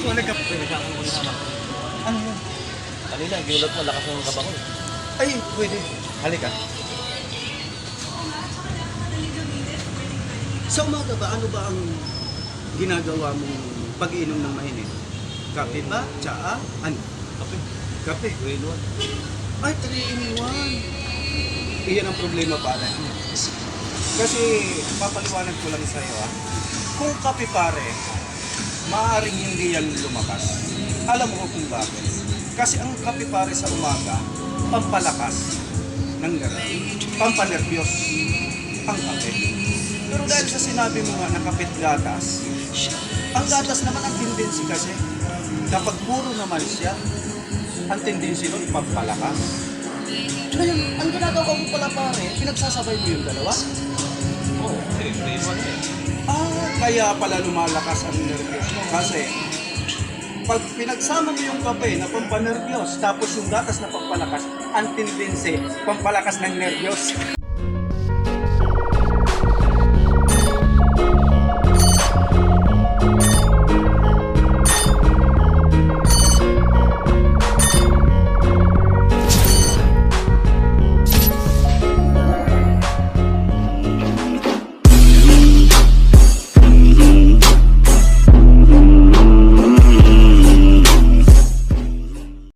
So, nagkap... Pwede siya akong ulisama. Ano yun? Kanina, ginulat mo, lakas ng kaba ko. Ay, pwede. Halika. Sa umaga ba, ano ba ang ginagawa mong pag-iinom ng mainit? Kape ba? Tsaa? Ano? Kape. Kape. Grade 1. Ay, 3 in 1. Iyan ang problema pare. Kasi, papaliwanag ko lang sa'yo kung kape pare, maaaring hindi yan lumakas. Alam mo kung bakit? Kasi ang kape pare sa umaga, pampalakas ng nerve, pampanervyos ang kape. Pero dahil sa sinabi mo nga na kapit gatas, ang gatas naman ang tendency kasi, kapag puro naman siya, ang tendency nun pampalakas. Ngayon, ang ginagawa mo pala pare, pinagsasabay mo yung dalawa? Oo, grade 1 eh. Kaya pala lumalakas ang nervyos mo. Kasi, pag pinagsama mo yung kape na pampanervyos, tapos yung gatas na pampalakas, ang tendency, pampalakas ng nervyos.